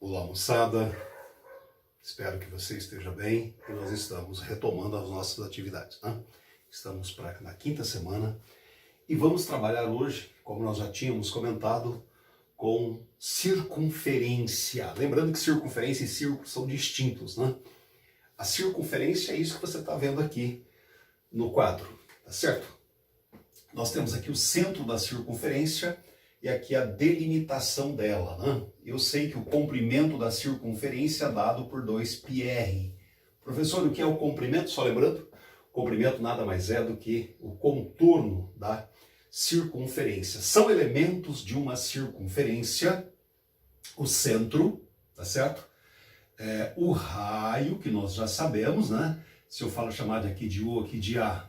Olá, moçada. Espero que você esteja bem e nós estamos retomando as nossas atividades, né? Estamos na quinta semana e vamos trabalhar hoje, como nós já tínhamos comentado, com circunferência. Lembrando que circunferência e círculo são distintos, né? A circunferência é isso que você está vendo aqui no quadro, tá certo? Nós temos aqui o centro da circunferência e aqui a delimitação dela, né? Eu sei que o comprimento da circunferência é dado por 2πr. Professor, o que é o comprimento? Só lembrando, o comprimento nada mais é do que o contorno da circunferência. São elementos de uma circunferência, o centro, tá certo? O raio, que nós já sabemos, né? Se eu chamar aqui de O, aqui de A,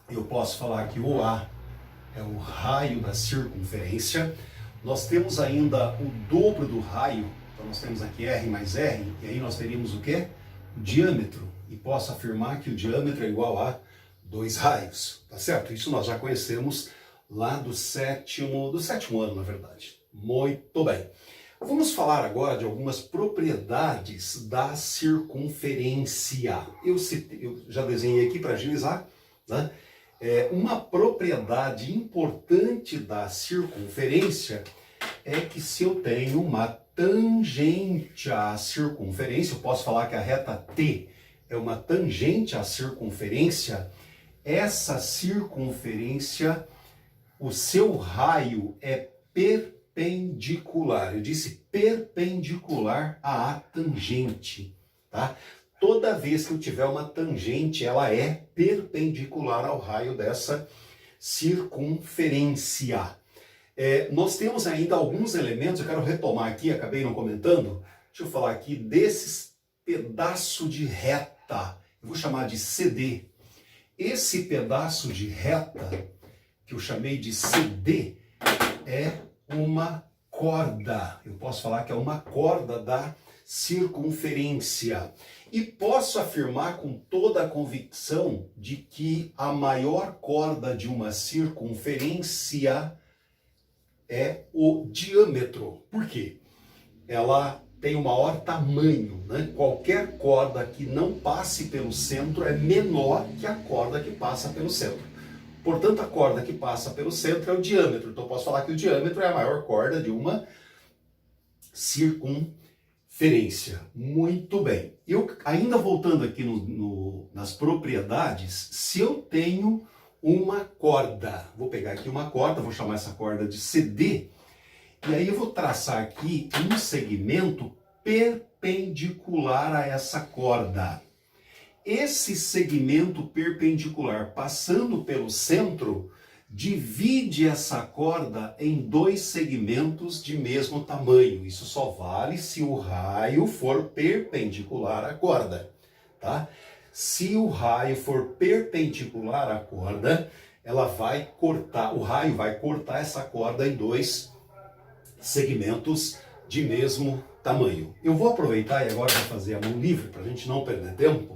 eu posso falar que OA é o raio da circunferência. Nós temos ainda o dobro do raio, então nós temos aqui R mais R, e aí nós teríamos o quê? O diâmetro. E posso afirmar que o diâmetro é igual a 2 raios, tá certo? Isso nós já conhecemos lá do sétimo ano, na verdade. Muito bem. Vamos falar agora de algumas propriedades da circunferência. Eu já desenhei aqui para agilizar, né? Uma propriedade importante da circunferência é que se eu tenho uma tangente à circunferência, eu posso falar que a reta T é uma tangente à circunferência, essa circunferência, o seu raio é perpendicular. Eu disse perpendicular à tangente, tá? Toda vez que eu tiver uma tangente, ela é perpendicular ao raio dessa circunferência. Nós temos ainda alguns elementos, eu quero retomar aqui, acabei não comentando. Deixa eu falar aqui desses pedaço de reta, eu vou chamar de CD. Esse pedaço de reta, que eu chamei de CD, é uma corda. Eu posso falar que é uma corda da circunferência. E posso afirmar com toda a convicção de que a maior corda de uma circunferência é o diâmetro. Por quê? Ela tem o maior tamanho, né? Qualquer corda que não passe pelo centro é menor que a corda que passa pelo centro. Portanto, a corda que passa pelo centro é o diâmetro. Então, eu posso falar que o diâmetro é a maior corda de uma circunferência. Muito bem. Eu ainda voltando aqui nas propriedades, se eu tenho uma corda, vou pegar aqui uma corda, vou chamar essa corda de CD, e aí eu vou traçar aqui um segmento perpendicular a essa corda. Esse segmento perpendicular, passando pelo centro, divide essa corda em 2 segmentos de mesmo tamanho. Isso só vale se o raio for perpendicular à corda, tá? Se o raio for perpendicular à corda, o raio vai cortar essa corda em 2 segmentos de mesmo tamanho. Eu vou aproveitar e agora vou fazer a mão livre para a gente não perder tempo.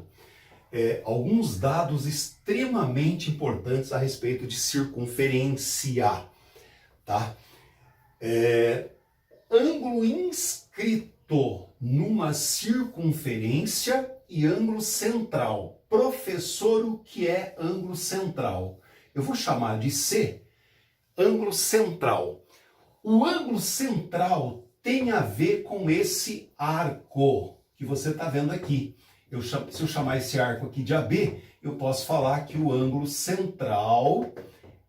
Alguns dados extremamente importantes a respeito de circunferência, tá? Ângulo inscrito numa circunferência e ângulo central. Professor, o que é ângulo central? Eu vou chamar de C, ângulo central. O ângulo central tem a ver com esse arco que você está vendo aqui. Se eu chamar esse arco aqui de AB, eu posso falar que o ângulo central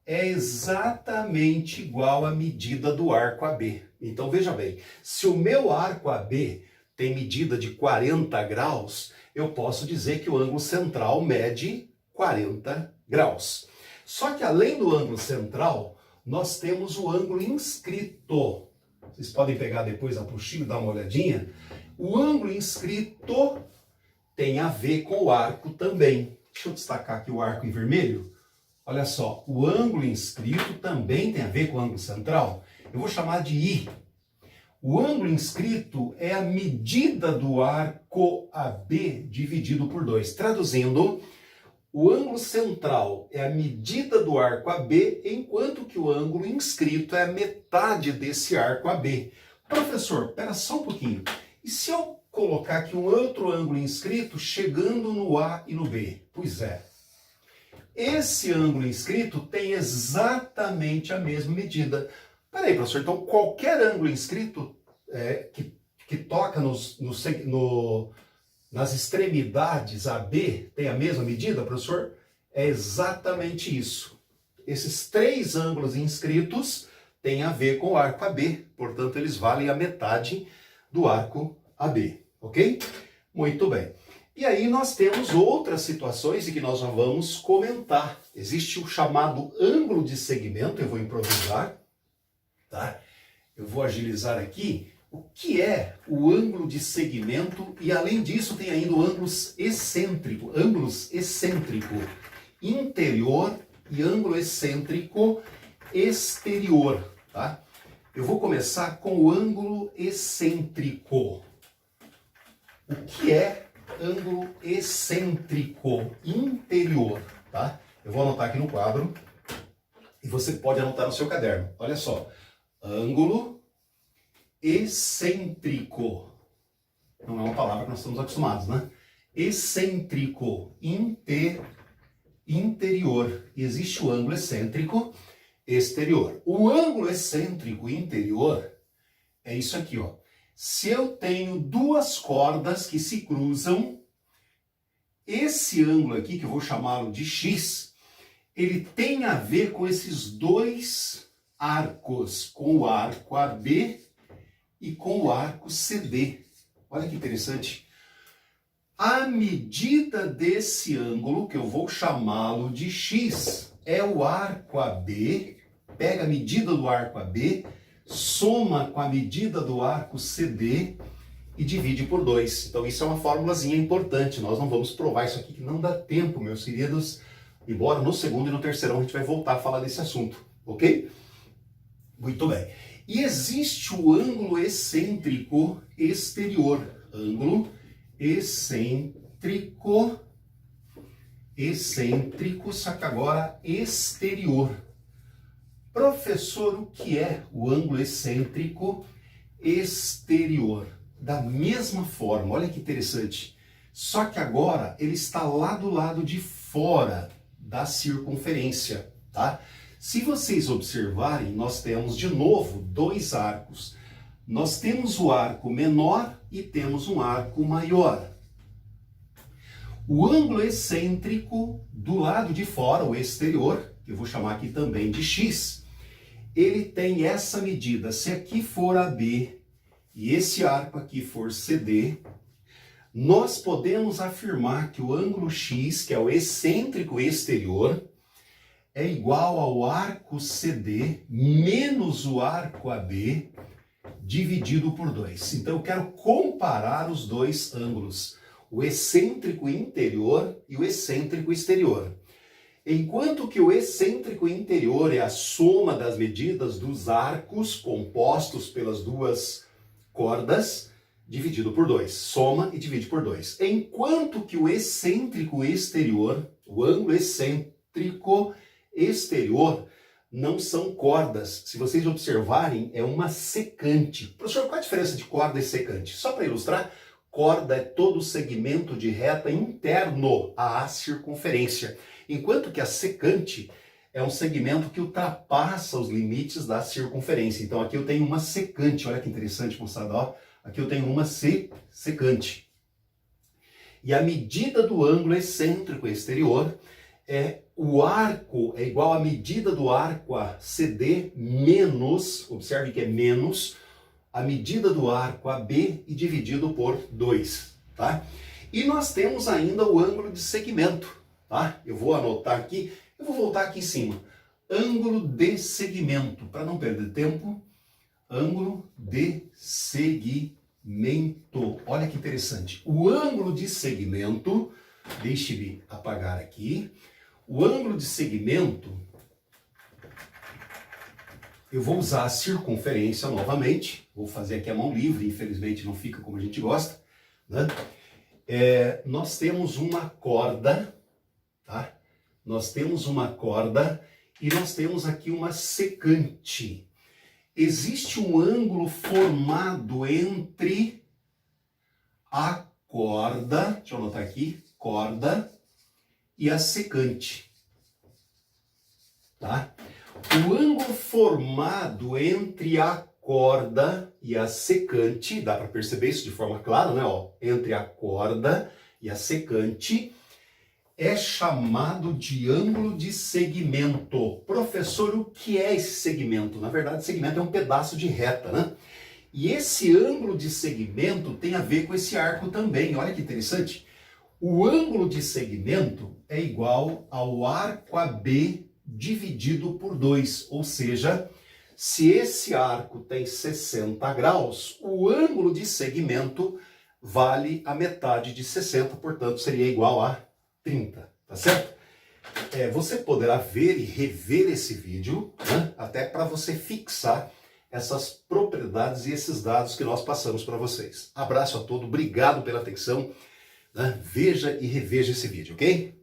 é exatamente igual à medida do arco AB. Então, veja bem, se o meu arco AB tem medida de 40 graus, eu posso dizer que o ângulo central mede 40 graus. Só que além do ângulo central, nós temos o ângulo inscrito. Vocês podem pegar depois a apostila e dar uma olhadinha. O ângulo inscrito tem a ver com o arco também. Deixa eu destacar aqui o arco em vermelho. Olha só, o ângulo inscrito também tem a ver com o ângulo central. Eu vou chamar de I. O ângulo inscrito é a medida do arco AB dividido por 2. Traduzindo, o ângulo central é a medida do arco AB, enquanto que o ângulo inscrito é a metade desse arco AB. Professor, espera só um pouquinho. E se eu colocar aqui um outro ângulo inscrito chegando no A e no B? Pois é. Esse ângulo inscrito tem exatamente a mesma medida. Peraí, professor, então qualquer ângulo inscrito que toca nas extremidades AB tem a mesma medida, professor? É exatamente isso. Esses três ângulos inscritos têm a ver com o arco AB, portanto eles valem a metade do arco AB, ok? Muito bem. E aí nós temos outras situações em que nós já vamos comentar. Existe o chamado ângulo de segmento, eu vou improvisar, tá? Eu vou agilizar aqui. O que é o ângulo de segmento? E além disso tem ainda o ângulos excêntrico, interior e ângulo excêntrico exterior, tá? Eu vou começar com o ângulo excêntrico. O que é ângulo excêntrico interior, tá? Eu vou anotar aqui no quadro e você pode anotar no seu caderno. Olha só, ângulo excêntrico. Não é uma palavra que nós estamos acostumados, né? Excêntrico, interior. E existe o ângulo excêntrico exterior. O ângulo excêntrico interior é isso aqui, ó. Se eu tenho duas cordas que se cruzam, esse ângulo aqui, que eu vou chamá-lo de X, ele tem a ver com esses dois arcos, com o arco AB e com o arco CD. Olha que interessante. A medida desse ângulo, que eu vou chamá-lo de X, é o arco AB, pega a medida do arco AB, soma com a medida do arco CD e divide por 2. Então isso é uma formulazinha importante, nós não vamos provar isso aqui que não dá tempo, meus queridos, embora no segundo e no terceirão a gente vai voltar a falar desse assunto, ok? Muito bem. E existe o ângulo excêntrico exterior, ângulo excêntrico, só que agora exterior. Professor, o que é o ângulo excêntrico exterior? Da mesma forma, olha que interessante. Só que agora ele está lá do lado de fora da circunferência, tá? Se vocês observarem, nós temos de novo dois arcos. Nós temos o arco menor e temos um arco maior. O ângulo excêntrico do lado de fora, o exterior, que eu vou chamar aqui também de X, ele tem essa medida. Se aqui for AB e esse arco aqui for CD, nós podemos afirmar que o ângulo X, que é o excêntrico exterior, é igual ao arco CD menos o arco AB dividido por 2. Então eu quero comparar os dois ângulos, o excêntrico interior e o excêntrico exterior. Enquanto que o excêntrico interior é a soma das medidas dos arcos compostos pelas duas cordas, dividido por 2. Soma e divide por 2. Enquanto que o excêntrico exterior, o ângulo excêntrico exterior, não são cordas. Se vocês observarem, é uma secante. Professor, qual a diferença de corda e secante? Só para ilustrar, corda é todo o segmento de reta interno à circunferência, enquanto que a secante é um segmento que ultrapassa os limites da circunferência. Então aqui eu tenho uma secante, olha que interessante, moçada, ó. Aqui eu tenho uma secante. E a medida do ângulo excêntrico exterior o arco é igual à medida do arco CD menos, observe que é menos, a medida do arco AB e dividido por 2, tá? E nós temos ainda o ângulo de segmento, tá? Eu vou anotar aqui, eu vou voltar aqui em cima. Ângulo de segmento, para não perder tempo, ângulo de segmento. Olha que interessante. O ângulo de segmento, deixe-me apagar aqui. O ângulo de segmento, eu vou usar a circunferência novamente. Vou fazer aqui a mão livre, infelizmente não fica como a gente gosta, né? Nós temos uma corda, tá? Nós temos uma corda e nós temos aqui uma secante. existe um ângulo formado entre a corda, deixa eu anotar aqui, corda e a secante, tá? O ângulo formado entre a corda e a secante, dá para perceber isso de forma clara, né? Ó, entre a corda e a secante, é chamado de ângulo de segmento. Professor, o que é esse segmento? Na verdade, segmento é um pedaço de reta, né? E esse ângulo de segmento tem a ver com esse arco também. Olha que interessante. O ângulo de segmento é igual ao arco AB dividido por 2. Ou seja, se esse arco tem 60 graus, o ângulo de segmento vale a metade de 60, portanto, seria igual a 30, tá certo? Você poderá ver e rever esse vídeo, né, até para você fixar essas propriedades e esses dados que nós passamos para vocês. Abraço a todos, obrigado pela atenção, né? Veja e reveja esse vídeo, ok?